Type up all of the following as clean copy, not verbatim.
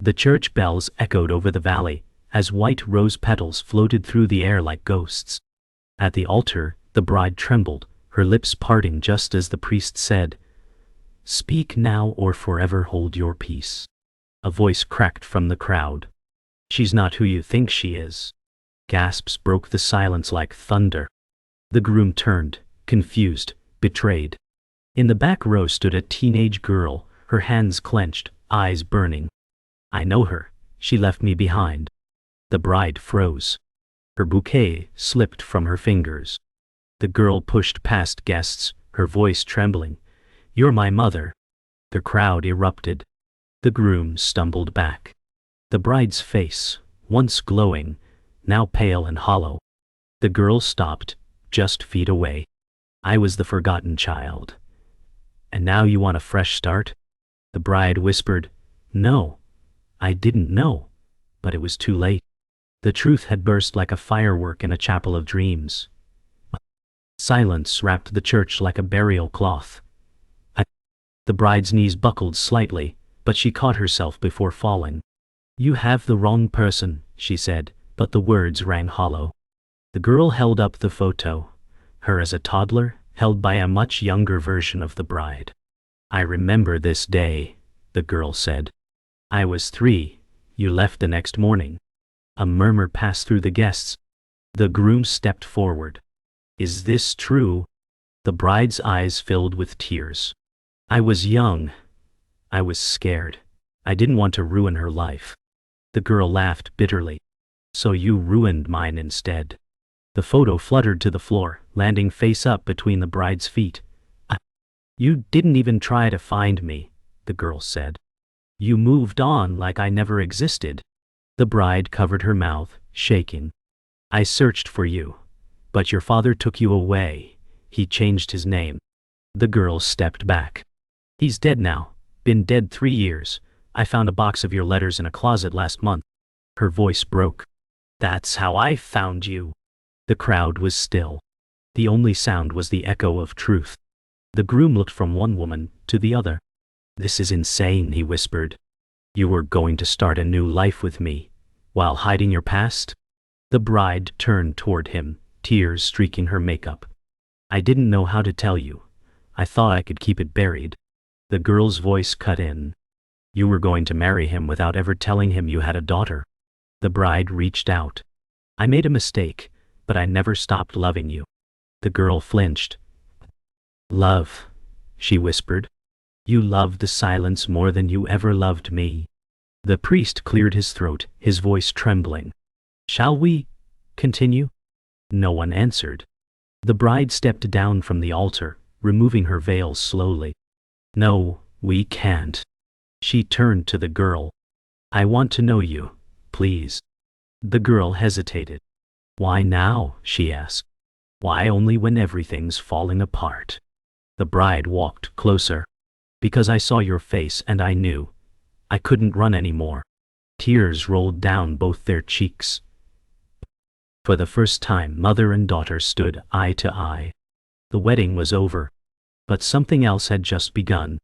The church bells echoed over the valley, as white rose petals floated through the air like ghosts. At the altar, the bride trembled, her lips parting just as the priest said, "Speak now or forever hold your peace." A voice cracked from the crowd. "She's not who you think she is." Gasps broke the silence like thunder. The groom turned, confused, betrayed. In the back row stood a teenage girl, her hands clenched, eyes burning. "I know her. She left me behind." The bride froze. Her bouquet slipped from her fingers. The girl pushed past guests, her voice trembling. "You're my mother." The crowd erupted. The groom stumbled back. The bride's face, once glowing, now pale and hollow. The girl stopped, just feet away. "I was the forgotten child. And now you want a fresh start?" The bride whispered, "No, I didn't know." But it was too late. The truth had burst like a firework in a chapel of dreams. Silence wrapped the church like a burial cloth. The bride's knees buckled slightly, but she caught herself before falling. "You have the wrong person," she said, but the words rang hollow. The girl held up the photo, her as a toddler, held by a much younger version of the bride. "I remember this day," the girl said. "I was 3. You left the next morning." A murmur passed through the guests. The groom stepped forward. "Is this true?" The bride's eyes filled with tears. "I was young. I was scared. I didn't want to ruin her life." The girl laughed bitterly. "So you ruined mine instead." The photo fluttered to the floor, landing face up between the bride's feet. "You didn't even try to find me," the girl said. "You moved on like I never existed." The bride covered her mouth, shaking. "I searched for you. But your father took you away. He changed his name." The girl stepped back. "He's dead now. Been dead 3 years. I found a box of your letters in a closet last month." Her voice broke. "That's how I found you." The crowd was still. The only sound was the echo of truth. The groom looked from one woman to the other. "This is insane," he whispered. "You were going to start a new life with me, while hiding your past?" The bride turned toward him, tears streaking her makeup. "I didn't know how to tell you. I thought I could keep it buried." The girl's voice cut in. "You were going to marry him without ever telling him you had a daughter." The bride reached out. "I made a mistake, but I never stopped loving you." The girl flinched. "Love," she whispered. "You loved the silence more than you ever loved me." The priest cleared his throat, his voice trembling. "Shall we continue?" No one answered. The bride stepped down from the altar, removing her veil slowly. "No, we can't." She turned to the girl. "I want to know you, please." The girl hesitated. "Why now?" she asked. "Why only when everything's falling apart?" The bride walked closer. "Because I saw your face and I knew. I couldn't run anymore." Tears rolled down both their cheeks. For the first time, mother and daughter stood eye to eye. The wedding was over, but something else had just begun.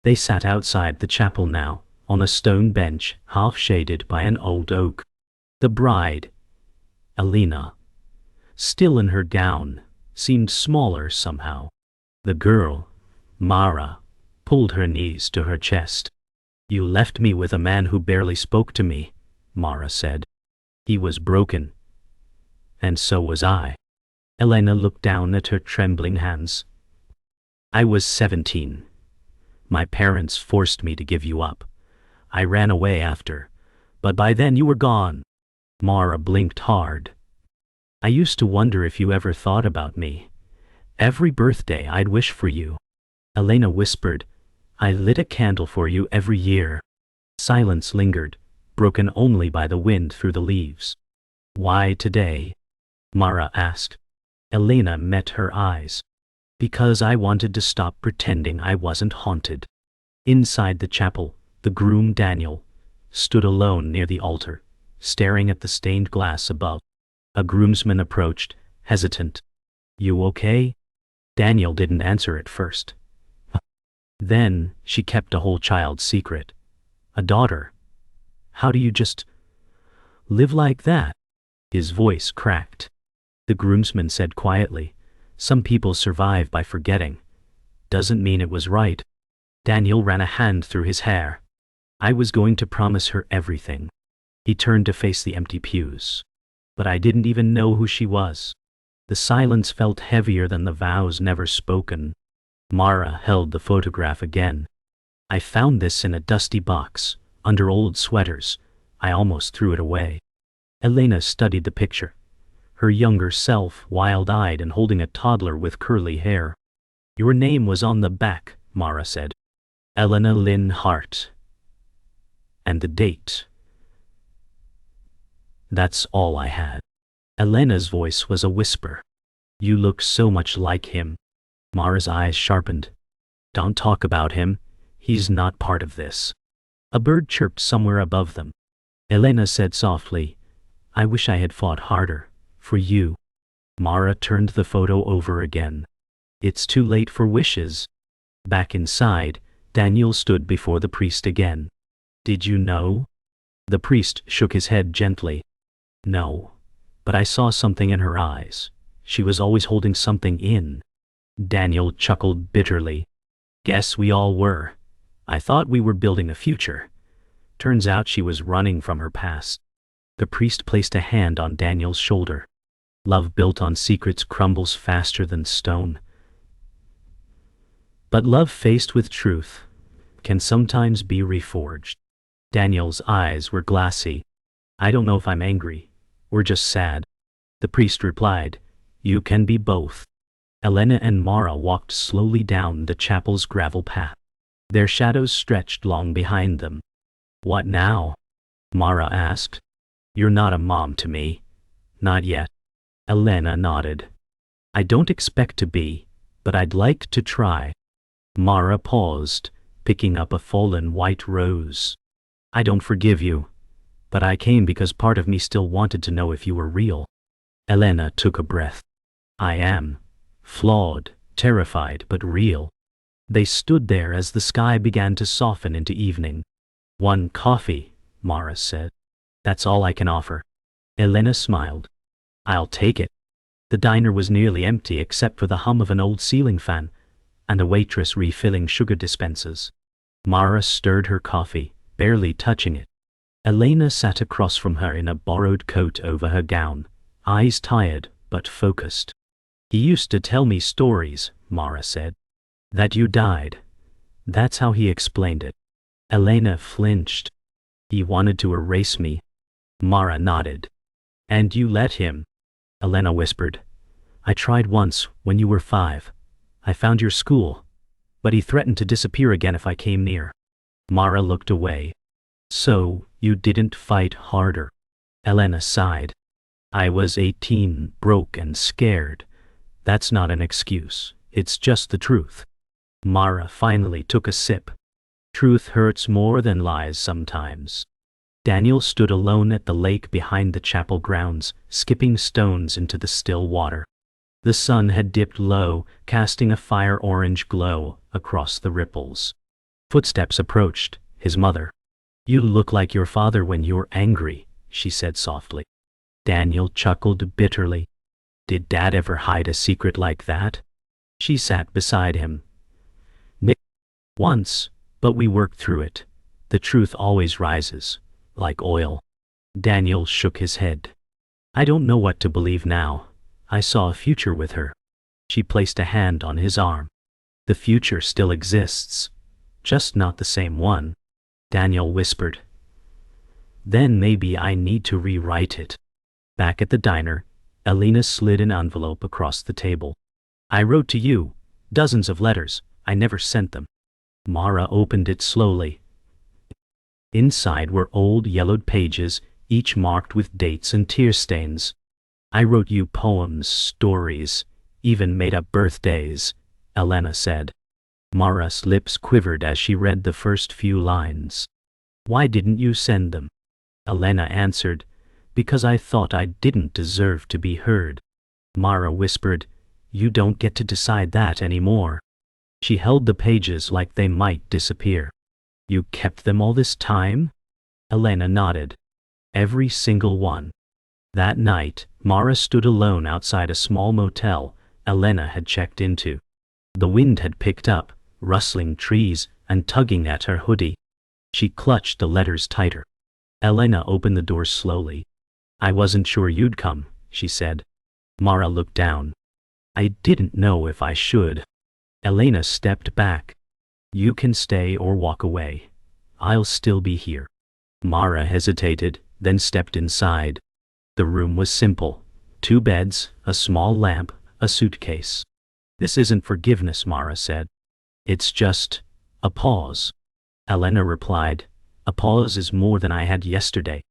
They sat outside the chapel now, on a stone bench, half shaded by an old oak. The bride, Elena, still in her gown, seemed smaller somehow. The girl, Mara, pulled her knees to her chest. "You left me with a man who barely spoke to me," Mara said. "He was broken. And so was I." Elena looked down at her trembling hands. "I was 17. My parents forced me to give you up. I ran away after, but by then you were gone." Mara blinked hard. "I used to wonder if you ever thought about me. Every birthday I'd wish for you." Elena whispered, "I lit a candle for you every year." Silence lingered, broken only by the wind through the leaves. "Why today?" Mara asked. Elena met her eyes. "Because I wanted to stop pretending I wasn't haunted." Inside the chapel, the groom Daniel stood alone near the altar, staring at the stained glass above. A groomsman approached, hesitant. "You okay?" Daniel didn't answer at first. Then, she kept a whole child's secret. A daughter. How do you just live like that? His voice cracked. The groomsman said quietly, "Some people survive by forgetting. Doesn't mean it was right." Daniel ran a hand through his hair. "I was going to promise her everything." He turned to face the empty pews. "But I didn't even know who she was." The silence felt heavier than the vows never spoken. Mara held the photograph again. "I found this in a dusty box, under old sweaters. I almost threw it away." Elena studied the picture. Her younger self, wild-eyed and holding a toddler with curly hair. "Your name was on the back," Mara said. "Elena Lynn Hart. And the date. That's all I had." Elena's voice was a whisper. "You look so much like him." Mara's eyes sharpened. "Don't talk about him. He's not part of this." A bird chirped somewhere above them. Elena said softly, "I wish I had fought harder. For you." Mara turned the photo over again. "It's too late for wishes." Back inside, Daniel stood before the priest again. "Did you know?" The priest shook his head gently. "No. But I saw something in her eyes. She was always holding something in." Daniel chuckled bitterly. "Guess we all were. I thought we were building a future. Turns out she was running from her past." The priest placed a hand on Daniel's shoulder. "Love built on secrets crumbles faster than stone. But love faced with truth can sometimes be reforged." Daniel's eyes were glassy. "I don't know if I'm angry or just sad." The priest replied, "You can be both." Elena and Mara walked slowly down the chapel's gravel path. Their shadows stretched long behind them. "What now?" Mara asked. "You're not a mom to me." "Not yet." Elena nodded. "I don't expect to be, but I'd like to try." Mara paused, picking up a fallen white rose. "I don't forgive you, but I came because part of me still wanted to know if you were real." Elena took a breath. "I am. Flawed, terrified, but real." They stood there as the sky began to soften into evening. "One coffee," Mara said. "That's all I can offer." Elena smiled. "I'll take it." The diner was nearly empty except for the hum of an old ceiling fan and a waitress refilling sugar dispensers. Mara stirred her coffee, barely touching it. Elena sat across from her in a borrowed coat over her gown, eyes tired but focused. "He used to tell me stories," Mara said. "That you died." That's how he explained it. Elena flinched. "He wanted to erase me." Mara nodded. "And you let him?" Elena whispered. "I tried once, when you were 5. I found your school. But he threatened to disappear again if I came near." Mara looked away. "So, you didn't fight harder?" Elena sighed. "I was 18, broke and scared. That's not an excuse. It's just the truth." Mara finally took a sip. "Truth hurts more than lies sometimes." Daniel stood alone at the lake behind the chapel grounds, skipping stones into the still water. The sun had dipped low, casting a fire-orange glow across the ripples. Footsteps approached, his mother. "You look like your father when you're angry," she said softly. Daniel chuckled bitterly. "Did Dad ever hide a secret like that?" She sat beside him. "Once, but we worked through it. The truth always rises, like oil." Daniel shook his head. "I don't know what to believe now. I saw a future with her." She placed a hand on his arm. "The future still exists, just not the same one." Daniel whispered. "Then maybe I need to rewrite it." Back at the diner, Elena slid an envelope across the table. "I wrote to you, dozens of letters, I never sent them." Mara opened it slowly. Inside were old yellowed pages, each marked with dates and tear stains. "I wrote you poems, stories, even made up birthdays," Elena said. Mara's lips quivered as she read the first few lines. "Why didn't you send them?" Elena answered, "Because I thought I didn't deserve to be heard." Mara whispered, "You don't get to decide that anymore." She held the pages like they might disappear. "You kept them all this time?" Elena nodded. Every single one. That night, Mara stood alone outside a small motel Elena had checked into. The wind had picked up, rustling trees and tugging at her hoodie. She clutched the letters tighter. Elena opened the door slowly. "I wasn't sure you'd come," she said. Mara looked down. "I didn't know if I should." Elena stepped back. "You can stay or walk away. I'll still be here." Mara hesitated, then stepped inside. The room was simple. 2 beds, a small lamp, a suitcase. "This isn't forgiveness," Mara said. "It's just a pause." Elena replied, "A pause is more than I had yesterday."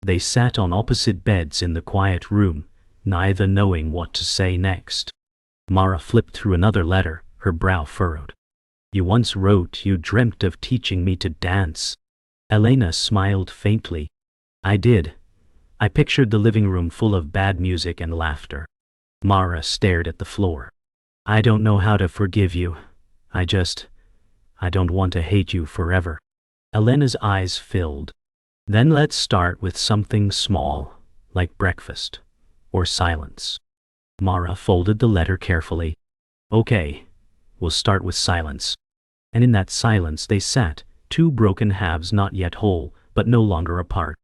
They sat on opposite beds in the quiet room, neither knowing what to say next. Mara flipped through another letter, her brow furrowed. "You once wrote you dreamt of teaching me to dance." Elena smiled faintly. "I did. I pictured the living room full of bad music and laughter." Mara stared at the floor. "I don't know how to forgive you. I don't want to hate you forever." Elena's eyes filled. "Then let's start with something small, like breakfast, or silence." Mara folded the letter carefully. "Okay, we'll start with silence." And in that silence they sat, 2 broken halves not yet whole, but no longer apart.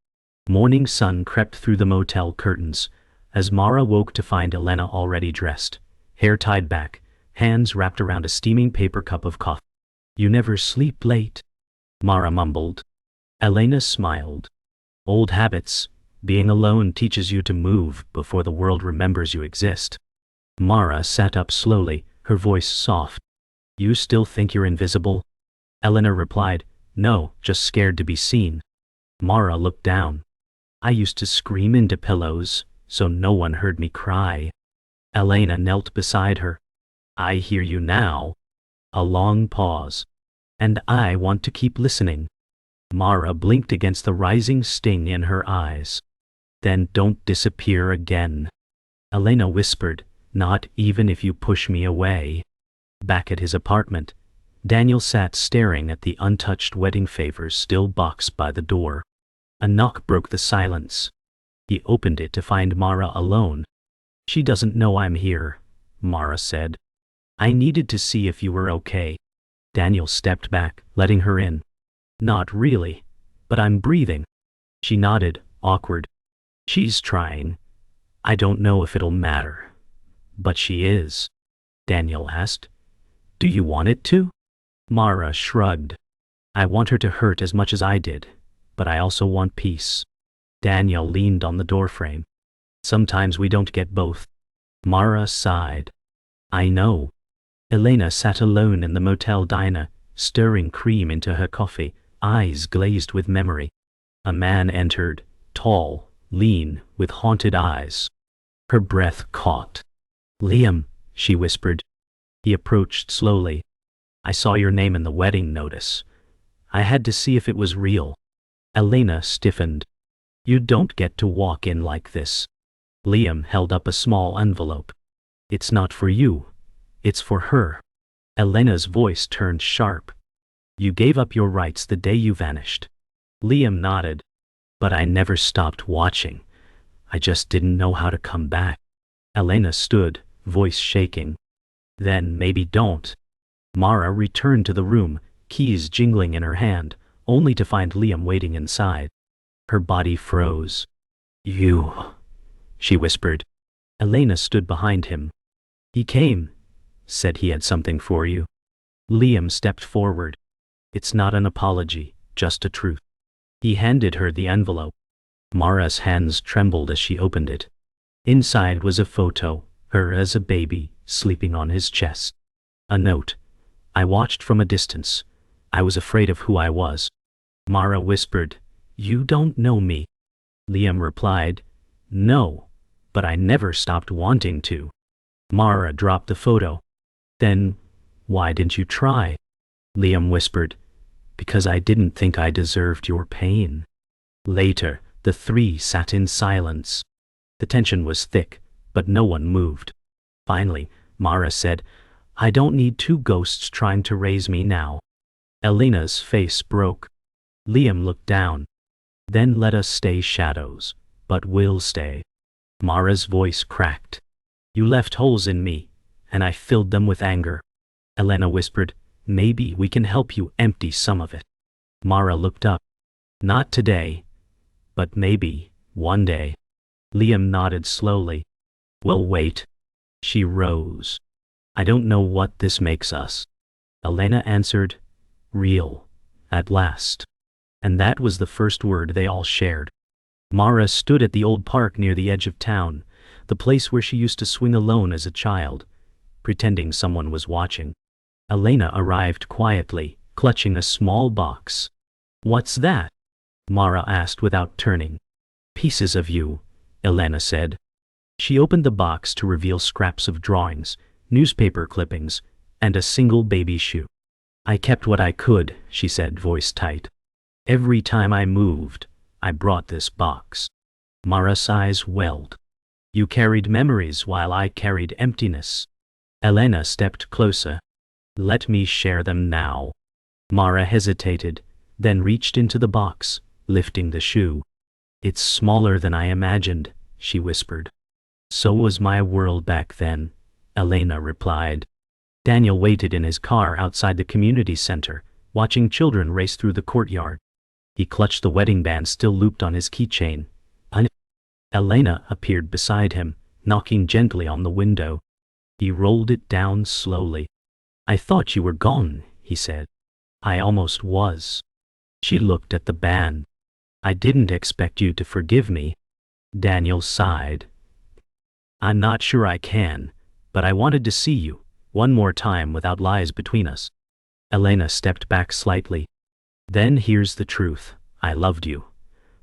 Morning sun crept through the motel curtains, as Mara woke to find Elena already dressed, hair tied back, hands wrapped around a steaming paper cup of coffee. "You never sleep late," Mara mumbled. Elena smiled. "Old habits. Being alone teaches you to move before the world remembers you exist." Mara sat up slowly, her voice soft. "You still think you're invisible?" Elena replied, "No, just scared to be seen." Mara looked down. "I used to scream into pillows, so no one heard me cry." Elena knelt beside her. "I hear you now." A long pause. "And I want to keep listening." Mara blinked against the rising sting in her eyes. "Then don't disappear again." Elena whispered, "Not even if you push me away." Back at his apartment, Daniel sat staring at the untouched wedding favors still boxed by the door. A knock broke the silence. He opened it to find Mara alone. "She doesn't know I'm here," Mara said. "I needed to see if you were okay." Daniel stepped back, letting her in. "Not really, but I'm breathing." She nodded, awkward. "She's trying. I don't know if it'll matter. But she is." Daniel asked, "Do you want it to?" Mara shrugged. "I want her to hurt as much as I did, but I also want peace." Daniel leaned on the doorframe. "Sometimes we don't get both." Mara sighed. "I know." Elena sat alone in the motel diner, stirring cream into her coffee, eyes glazed with memory. A man entered, tall, lean, with haunted eyes. Her breath caught. "Liam," she whispered. He approached slowly. "I saw your name in the wedding notice. I had to see if it was real." Elena stiffened. "You don't get to walk in like this." Liam held up a small envelope. "It's not for you. It's for her." Elena's voice turned sharp. "You gave up your rights the day you vanished." Liam nodded. "But I never stopped watching. I just didn't know how to come back." Elena stood, voice shaking. "Then maybe don't." Mara returned to the room, keys jingling in her hand, only to find Liam waiting inside. Her body froze. "You," she whispered. Elena stood behind him. "He came. Said he had something for you." Liam stepped forward. "It's not an apology, just a truth." He handed her the envelope. Mara's hands trembled as she opened it. Inside was a photo, her as a baby, sleeping on his chest. A note. "I watched from a distance. I was afraid of who I was." Mara whispered, "You don't know me." Liam replied, "No, but I never stopped wanting to." Mara dropped the photo. "Then, why didn't you try?" Liam whispered, "Because I didn't think I deserved your pain." Later, the 3 sat in silence. The tension was thick, but no one moved. Finally, Mara said, "I don't need 2 ghosts trying to raise me now." Elena's face broke. Liam looked down. Then let us stay shadows, but we'll stay. Mara's voice cracked. You left holes in me, and I filled them with anger. Elena whispered, maybe we can help you empty some of it. Mara looked up. Not today, but maybe, one day. Liam nodded slowly. We'll wait. She rose. I don't know what this makes us. Elena answered, real, at last. And that was the first word they all shared. Mara stood at the old park near the edge of town, the place where she used to swing alone as a child, pretending someone was watching. Elena arrived quietly, clutching a small box. What's that? Mara asked without turning. Pieces of you, Elena said. She opened the box to reveal scraps of drawings, newspaper clippings, and a single baby shoe. I kept what I could, she said, voice tight. Every time I moved, I brought this box. Mara's eyes welled. You carried memories while I carried emptiness. Elena stepped closer. Let me share them now. Mara hesitated, then reached into the box, lifting the shoe. It's smaller than I imagined, she whispered. So was my world back then, Elena replied. Daniel waited in his car outside the community center, watching children race through the courtyard. He clutched the wedding band still looped on his keychain. Elena appeared beside him, knocking gently on the window. He rolled it down slowly. I thought you were gone, he said. I almost was. She looked at the band. I didn't expect you to forgive me. Daniel sighed. I'm not sure I can, but I wanted to see you, one more time without lies between us. Elena stepped back slightly. Then here's the truth. I loved you,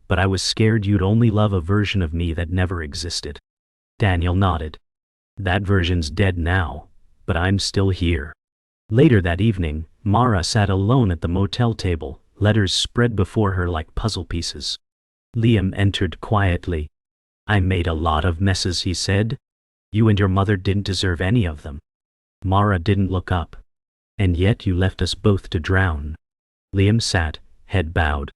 but I was scared you'd only love a version of me that never existed. Daniel nodded. That version's dead now, but I'm still here. Later that evening, Mara sat alone at the motel table, letters spread before her like puzzle pieces. Liam entered quietly. I made a lot of messes, he said. You and your mother didn't deserve any of them. Mara didn't look up. And yet you left us both to drown. Liam sat, head bowed.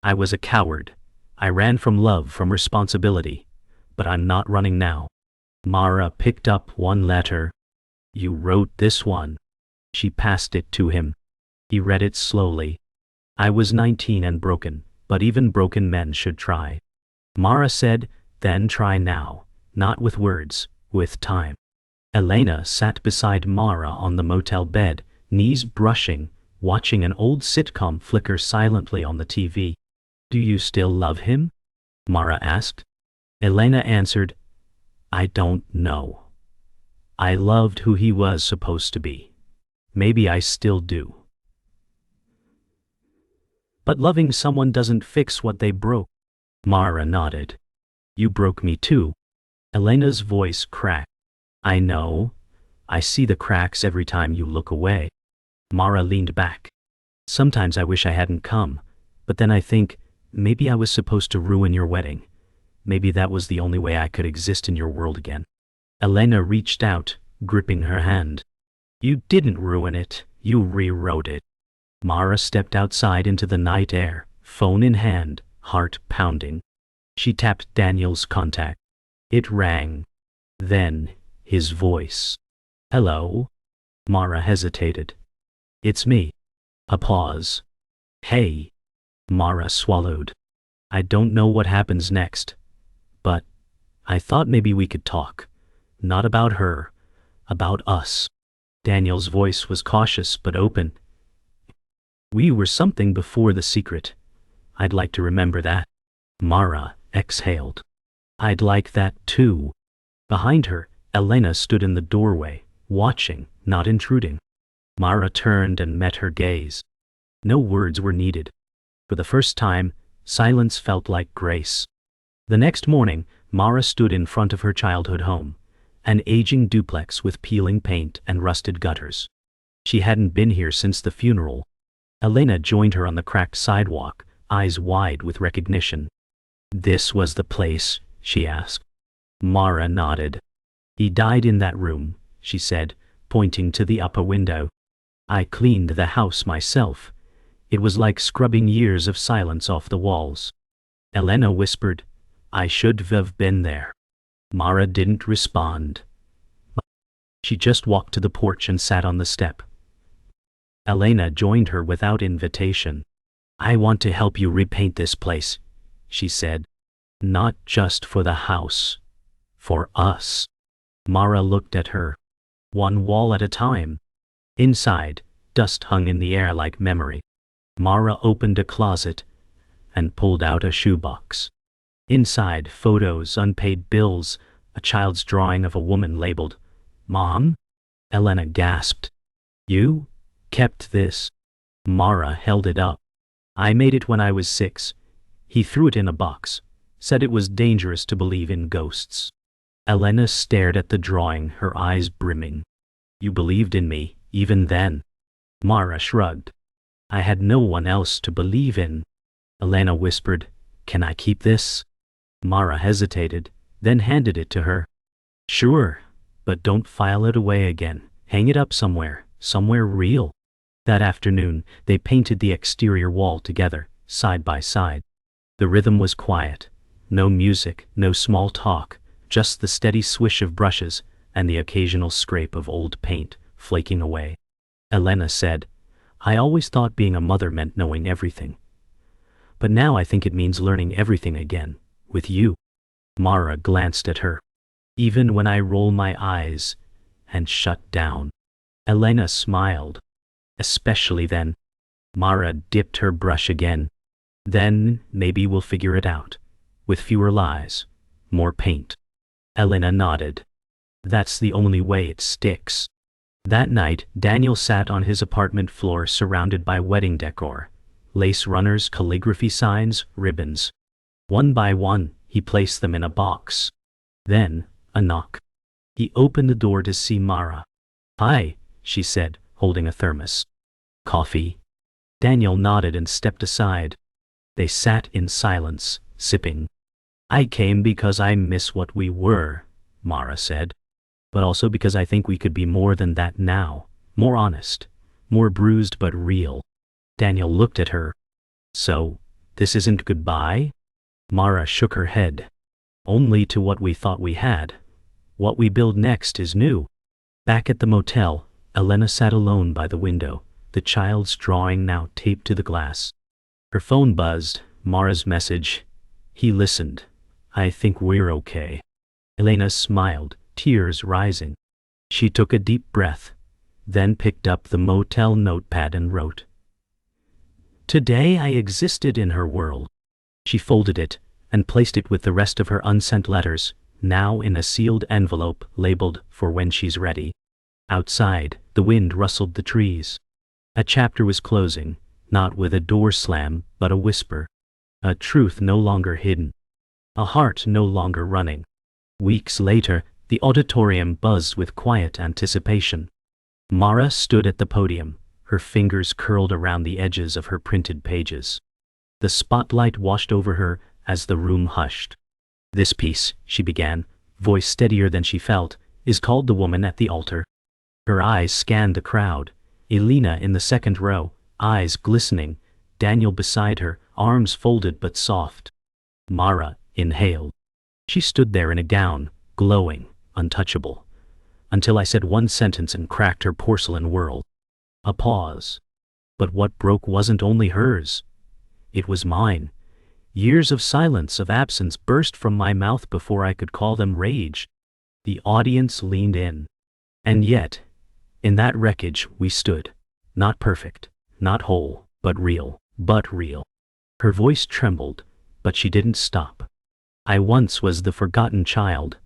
I was a coward. I ran from love, from responsibility. But I'm not running now. Mara picked up one letter. You wrote this one. She passed it to him. He read it slowly. I was 19 and broken, but even broken men should try. Mara said, then try now, not with words, with time. Elena sat beside Mara on the motel bed, knees brushing, watching an old sitcom flicker silently on the TV. Do you still love him? Mara asked. Elena answered, I don't know. I loved who he was supposed to be. Maybe I still do. But loving someone doesn't fix what they broke. Mara nodded. You broke me too. Elena's voice cracked. I know. I see the cracks every time you look away. Mara leaned back. Sometimes I wish I hadn't come, but then I think, maybe I was supposed to ruin your wedding. Maybe that was the only way I could exist in your world again. Elena reached out, gripping her hand. You didn't ruin it, you rewrote it. Mara stepped outside into the night air, phone in hand, heart pounding. She tapped Daniel's contact. It rang. Then, his voice. Hello? Mara hesitated. It's me. A pause. Hey. Mara swallowed. I don't know what happens next, but I thought maybe we could talk. Not about her, about us. Daniel's voice was cautious but open. We were something before the secret. I'd like to remember that. Mara exhaled. I'd like that too. Behind her, Elena stood in the doorway, watching, not intruding. Mara turned and met her gaze. No words were needed. For the first time, silence felt like grace. The next morning, Mara stood in front of her childhood home, an aging duplex with peeling paint and rusted gutters. She hadn't been here since the funeral. Elena joined her on the cracked sidewalk, eyes wide with recognition. This was the place, she asked. Mara nodded. He died in that room, she said, pointing to the upper window. I cleaned the house myself. It was like scrubbing years of silence off the walls. Elena whispered, I should have been there. Mara didn't respond. She just walked to the porch and sat on the step. Elena joined her without invitation. I want to help you repaint this place, she said. Not just for the house. For us. Mara looked at her. One wall at a time. Inside, dust hung in the air like memory. Mara opened a closet and pulled out a shoebox. Inside, photos, unpaid bills, a child's drawing of a woman labeled, Mom? Elena gasped. You kept this? Mara held it up. I made it when I was 6. He threw it in a box, said it was dangerous to believe in ghosts. Elena stared at the drawing, her eyes brimming. You believed in me, even then. Mara shrugged. I had no one else to believe in. Elena whispered, Can I keep this? Mara hesitated, then handed it to her. Sure, but don't file it away again. Hang it up somewhere real. That afternoon, they painted the exterior wall together, side by side. The rhythm was quiet. No music, no small talk, just the steady swish of brushes and the occasional scrape of old paint flaking away. Elena said, I always thought being a mother meant knowing everything. But now I think it means learning everything again, with you. Mara glanced at her. Even when I roll my eyes and shut down. Elena smiled. Especially then. Mara dipped her brush again. Then maybe we'll figure it out. With fewer lies. More paint. Elena nodded. That's the only way it sticks. That night, Daniel sat on his apartment floor surrounded by wedding decor. Lace runners, calligraphy signs, ribbons. One by one, he placed them in a box. Then, a knock. He opened the door to see Mara. Hi, she said, holding a thermos. Coffee? Daniel nodded and stepped aside. They sat in silence, sipping. I came because I miss what we were, Mara said. But also because I think we could be more than that now. More honest. More bruised but real. Daniel looked at her. So, this isn't goodbye? Mara shook her head. Only to what we thought we had. What we build next is new. Back at the motel, Elena sat alone by the window, the child's drawing now taped to the glass. Her phone buzzed, Mara's message. He listened. I think we're okay. Elena smiled, tears rising. She took a deep breath, then picked up the motel notepad and wrote. Today I existed in her world. She folded it and placed it with the rest of her unsent letters, now in a sealed envelope labeled for when she's ready. Outside, the wind rustled the trees. A chapter was closing, not with a door slam, but a whisper. A truth no longer hidden. A heart no longer running. Weeks later, the auditorium buzzed with quiet anticipation. Mara stood at the podium, her fingers curled around the edges of her printed pages. The spotlight washed over her as the room hushed. This piece, she began, voice steadier than she felt, is called The Woman at the Altar. Her eyes scanned the crowd. Elena in the second row, eyes glistening, Daniel beside her, arms folded but soft. Mara inhaled. She stood there in a gown, glowing, untouchable, until I said one sentence and cracked her porcelain world. A pause. But what broke wasn't only hers. It was mine. Years of silence, of absence burst from my mouth before I could call them rage. The audience leaned in. And yet, in that wreckage we stood. Not perfect, not whole, but real, but real. Her voice trembled, but she didn't stop. I once was the forgotten child,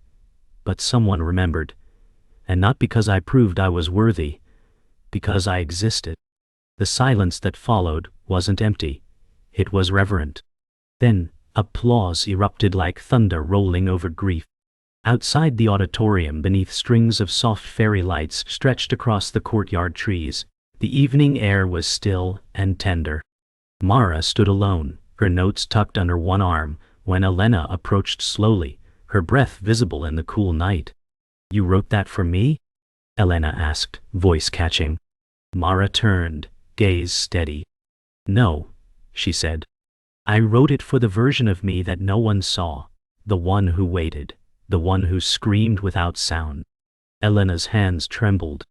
but someone remembered. And not because I proved I was worthy, because I existed. The silence that followed wasn't empty. It was reverent. Then, applause erupted like thunder rolling over grief. Outside the auditorium, beneath strings of soft fairy lights stretched across the courtyard trees, the evening air was still and tender. Mara stood alone, her notes tucked under one arm, when Elena approached slowly, her breath visible in the cool night. You wrote that for me? Elena asked, voice catching. Mara turned, gaze steady. No, she said. I wrote it for the version of me that no one saw, the one who waited, the one who screamed without sound. Elena's hands trembled.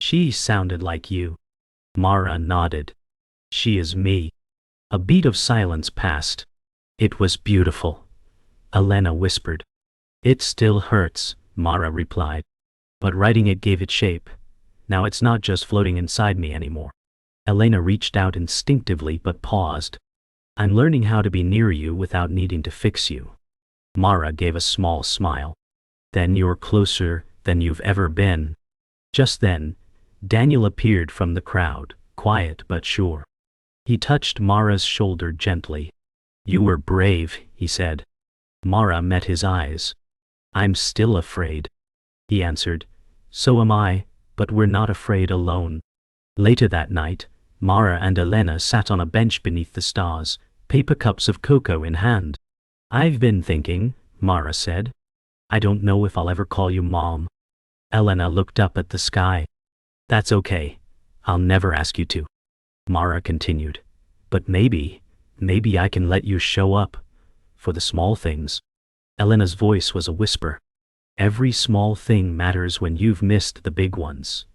She sounded like you. Mara nodded. She is me. A beat of silence passed. It was beautiful. Elena whispered. It still hurts, Mara replied. But writing it gave it shape. Now it's not just floating inside me anymore. Elena reached out instinctively but paused. I'm learning how to be near you without needing to fix you. Mara gave a small smile. Then you're closer than you've ever been. Just then, Daniel appeared from the crowd, quiet but sure. He touched Mara's shoulder gently. You were brave, he said. Mara met his eyes. I'm still afraid, he answered. So am I, but we're not afraid alone. Later that night, Mara and Elena sat on a bench beneath the stars, paper cups of cocoa in hand. I've been thinking, Mara said. I don't know if I'll ever call you Mom. Elena looked up at the sky. That's okay. I'll never ask you to. Mara continued. But maybe I can let you show up. For the small things. Elena's voice was a whisper. Every small thing matters when you've missed the big ones.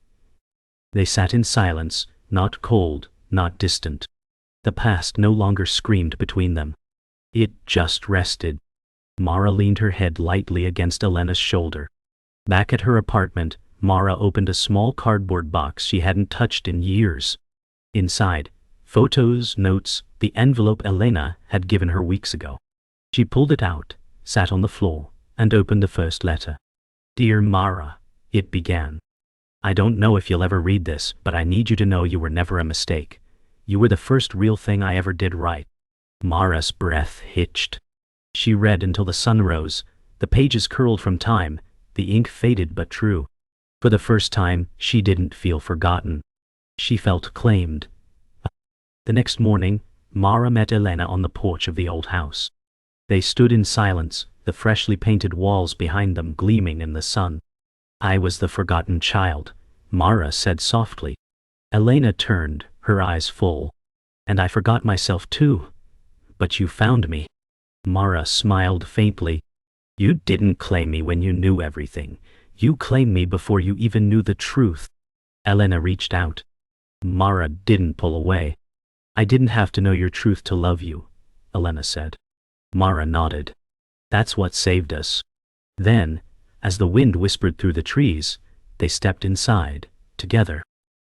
They sat in silence, not cold, not distant. The past no longer screamed between them. It just rested. Mara leaned her head lightly against Elena's shoulder. Back at her apartment, Mara opened a small cardboard box she hadn't touched in years. Inside, photos, notes, the envelope Elena had given her weeks ago. She pulled it out, sat on the floor, and opened the first letter. Dear Mara, it began. I don't know if you'll ever read this, but I need you to know you were never a mistake. You were the first real thing I ever did right. Mara's breath hitched. She read until the sun rose, the pages curled from time, the ink faded but true. For the first time, she didn't feel forgotten. She felt claimed. The next morning, Mara met Elena on the porch of the old house. They stood in silence, the freshly painted walls behind them gleaming in the sun. I was the forgotten child, Mara said softly. Elena turned, her eyes full. And I forgot myself too. But you found me. Mara smiled faintly. You didn't claim me when you knew everything. You claimed me before you even knew the truth. Elena reached out. Mara didn't pull away. I didn't have to know your truth to love you, Elena said. Mara nodded. That's what saved us. Then, as the wind whispered through the trees, they stepped inside, together.